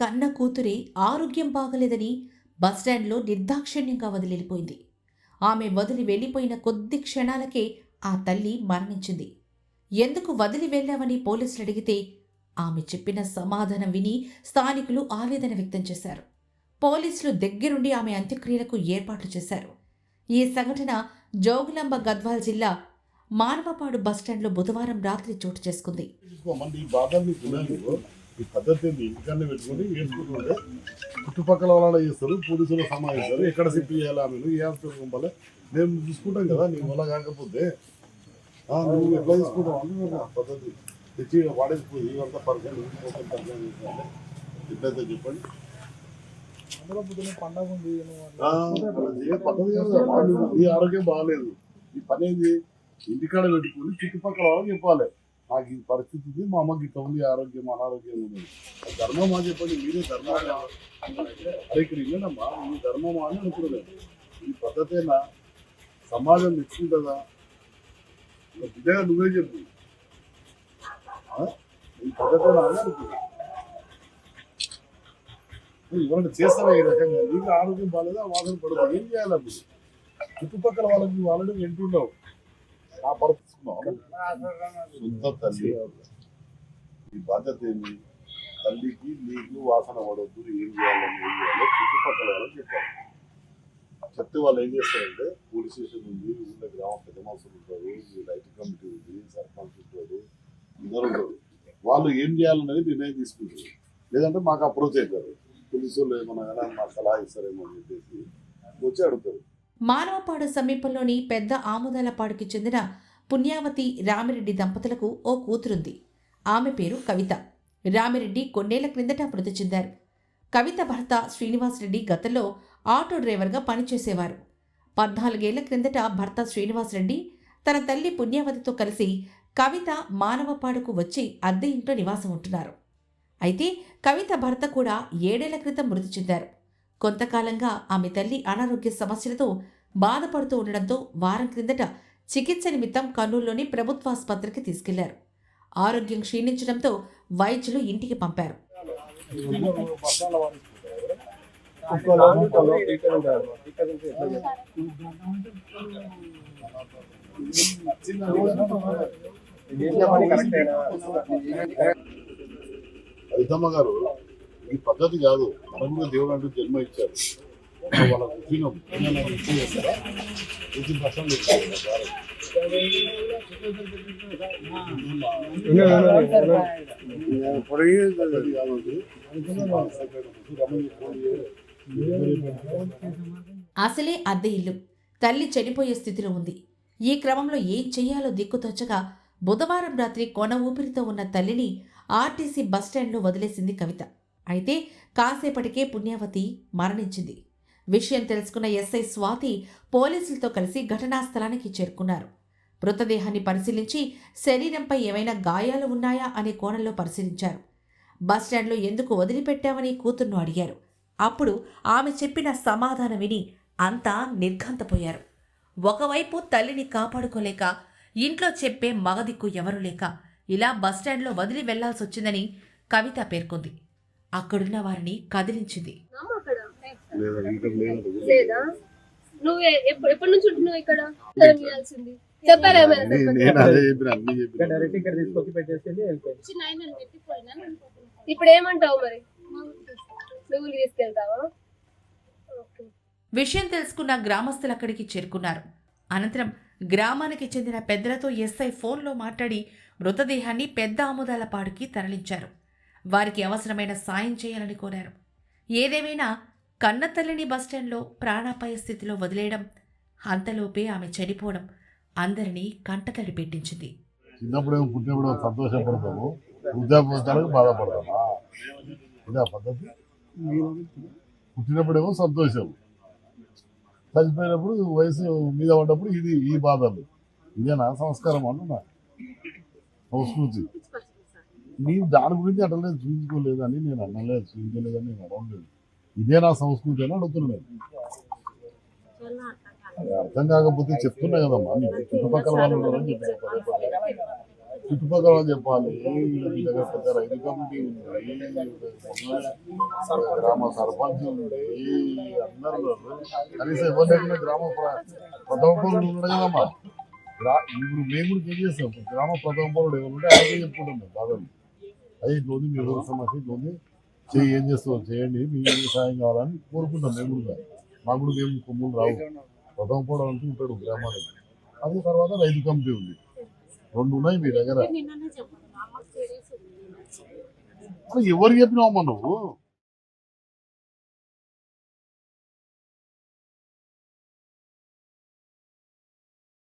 కన్న కూతురే ఆరోగ్యం బాగలేదని బస్టాండ్లో నిర్దాక్షిణ్యంగా వదిలిపోయింది. ఆమె వదిలి వెళ్ళిపోయిన కొద్ది క్షణాలకే ఆ తల్లి మరణించింది. ఎందుకు వదిలి వెళ్ళావని పోలీసులు అడిగితే ఆమె చెప్పిన సమాధానం విని స్థానికులు ఆవేదన వ్యక్తం చేశారు. పోలీసులు దగ్గరుండి ఆమె అంత్యక్రియలకు ఏర్పాట్లు చేశారు. ఈ సంఘటన జోగులాంబ గద్వాల్ జిల్లా మానవపాడు బస్టాండ్లో బుధవారం రాత్రి చోటు చేసుకుంది. చుట్టుపక్కల వాళ్ళ చేస్తారు, పోలీసులు సమావేశాలు ఎక్కడ సిప్ చేయాలి, ఆమె ఏ హాస్పిటల్ పంపాలి మేము చూసుకుంటాం కదా. నీ వల్ల కాకపోతే నువ్వు ఎట్లా తీసుకుంటావు పద్ధతి తెచ్చి వాడేసిపోయి ఇవంతా పర్సెంట్ ఎట్లయితే చెప్పండి. పండగ ఉంది పద్ధతి కాదు, ఈ ఆరోగ్యం బాగాలేదు. ఈ పని ఏంది ఇంటికాడ పెట్టుకుని చుట్టుపక్కల వాళ్ళకి చెప్పాలి, నాకు ఈ పరిస్థితి ఉంది, మా అమ్మకి ఇట్లా ఉంది, ఆరోగ్యం అనారోగ్యం ఉంది. ధర్మమా చెప్పండి, మీరే ధర్మమా అరే ఇక్కడ ఇల్లనమ్మా మీ ధర్మమా అని అనుకున్నాను. ఈ పద్ధతేనా సమాజం మెచ్చుకుంటుందా? బిడ్డగా నువ్వే చెప్పు, ఈ పద్ధతేనా అని అనుకున్నా. ఎవరైనా చేస్తావా ఈ రకంగా? నీకు ఆరోగ్యం బాగాలేదా వాసన పడుతుంది, ఏం చేయాలి? అప్పుడు చుట్టుపక్కల వాళ్ళకి వాళ్ళని వింటుండవు. ఆ పరిస్థితున్నావు సొంత తల్లి, ఈ బాధ్యత ఏంది? తల్లికి నీకు వాసన పడవద్దు, ఏం చేయాలని ఏం చేయాలో చుట్టుపక్కల వాళ్ళకి చెప్పాలి. చెప్తే వాళ్ళు ఏం చేస్తారంటే పోలీస్ స్టేషన్ ఉంది, ఊళ్ళో గ్రామ పెద్ద మనుషులు ఉంటారు, లైట్ కమిటీ ఉంది, సర్పంచ్ ఉంటారు, అందరూ ఉంటారు. వాళ్ళు ఏం చేయాలనేది నిర్ణయం తీసుకుంటారు. లేదంటే మాకు అప్రోచ్ అవుతారు, పోలీసులు ఏమన్నా మాకు సలహా ఇస్తారేమో అని చెప్పేసి వచ్చి అడుగుతారు. మానవపాడు సమీపంలోని పెద్ద ఆముదాలపాడుకి చెందిన పుణ్యావతి రామిరెడ్డి దంపతులకు ఓ కూతురుంది. ఆమె పేరు కవిత. రామిరెడ్డి కొన్నేళ్ల క్రిందట మృతి చెందారు. కవిత భర్త శ్రీనివాసరెడ్డి గతంలో ఆటో డ్రైవర్గా పనిచేసేవారు. 14 ఏళ్ల క్రిందట భర్త శ్రీనివాసరెడ్డి తన తల్లి పుణ్యావతితో కలిసి కవిత మానవపాడుకు వచ్చి అద్దె ఇంట్లో నివాసం ఉంటున్నారు. అయితే కవిత భర్త కూడా 7 ఏళ్ల క్రితం మృతి చెందారు. కొంతకాలంగా ఆమె తల్లి అనారోగ్య సమస్యలతో బాధపడుతూ ఉండడంతో వారం క్రిందట చికిత్స నిమిత్తం కర్నూలులోని ప్రభుత్వాసుపత్రికి తీసుకెళ్లారు. ఆరోగ్యం క్షీణించడంతో వైద్యులు ఇంటికి పంపారు. రైతమ్మ గారు, ఈ పద్ధతి కాదు. మనం కూడా దేవుడు అంటూ జన్మ ఇచ్చారు, వాళ్ళకి తినం చేస్తారా? 18% అసలే అద్దె ఇల్లు, తల్లి చనిపోయే స్థితిలో ఉంది. ఈ క్రమంలో ఏం చెయ్యాలో దిక్కుతోచగా బుధవారం రాత్రి కొన ఊపిరితో ఉన్న తల్లిని ఆర్టీసీ బస్టాండ్లో వదిలేసింది కవిత. అయితే కాసేపటికే పుణ్యావతి మరణించింది. విషయం తెలుసుకున్న ఎస్ఐ స్వాతి పోలీసులతో కలిసి ఘటనా స్థలానికి చేరుకున్నారు. మృతదేహాన్ని పరిశీలించి శరీరంపై ఏమైనా గాయాలు ఉన్నాయా అనే కోణంలో పరిశీలించారు. బస్టాండ్లో ఎందుకు వదిలిపెట్టామని కూతుర్ను అడిగారు. అప్పుడు ఆమె చెప్పిన సమాధానం విని అంతా నిర్ఘాంతపోయారు. ఒకవైపు తల్లిని కాపాడుకోలేక, ఇంట్లో చెప్పే మగదిక్కు ఎవరూ లేక ఇలా బస్టాండ్లో వదిలి వెళ్లాల్సొచ్చిందని కవిత పేర్కొంది. అక్కడున్న వారిని కదిలించింది. ఎప్పటి నుంచి ఉంటున్నావు ఇక్కడ? ఇప్పుడు ఏమంటావు మరి? నువ్వు తీసుకెళ్తావా? విషయం తెలుసుకున్న గ్రామస్తులు అక్కడికి చేరుకున్నారు. అనంతరం గ్రామానికి చెందిన పెద్దలతో ఎస్ఐ ఫోన్లో మాట్లాడి మృతదేహాన్ని పెద్ద ఆముదాలపాడుకి తరలించారు. వారికి అవసరమైన సాయం చేయాలని కోరారు. ఏదేమైనా కన్నతల్లిని బస్టాండ్లో ప్రాణాపాయ స్థితిలో వదిలేయడం, అంతలోపే ఆమె చనిపోవడం అందరినీ కంటతడి పెట్టించింది. చిన్నప్పుడేమో పుట్టినప్పుడు సంతోషపడతాము, వృద్ధాప్యాలకు బాధపడతామా? ఇదా పద్ధతి? పుట్టినప్పుడేమో సంతోషం, చనిపోయినప్పుడు వయసు మీద పడ్డప్పుడు ఈ బాధలు. ఇదేనా సంస్కారం అన్నా? సంస్కృతి. నేను దాని గురించి అట్లలేదు, చూపించుకోలేదని నేను అనలేదు, చూపించలేదని నేను అనలేదు. ఇదే నా సంస్కృతి అని అడుగుతున్నాను. అది అర్థం కాకపోతే చెప్తున్నా కదమ్మా, నీకు చుట్టుపక్కల వాళ్ళు ఉన్నారని చెప్పిన చుట్టుపక్కల వాళ్ళు చెప్పాలి మీ దగ్గర పెద్ద రైతు కమిటీ ఉంది, గ్రామ సర్పంచ్ ఉంది, అందరూ ఉన్నారు. కనీసం ఎవరి దగ్గర గ్రామ ప్రథమ పౌరుడు ఉన్నాడు కదమ్మా. ఇప్పుడు మేము కూడా ఏం చేస్తాం, గ్రామ ప్రథమ పౌరుడు ఎవరుంటే ఆయనకే చెప్పుకుంటున్నాం బాధలు. అది ఇట్లా ఉంది, మీ ఊరి సమస్య ఇట్లా ఉంది, ఏం చేస్తాం చేయండి, మీ సాయం కావాలని కోరుకుంటాం. మేము కూడా మాకు కూడా ఏం కొమ్ములు రావు. ప్రథమ పౌరుడు అంటూ ఉంటాడు గ్రామానికి. అది తర్వాత రైతు కమిటీ ఉంది, 2 ఉన్నాయి మీ దగ్గర. ఎవరు చెప్పినావమ్మా నువ్వు?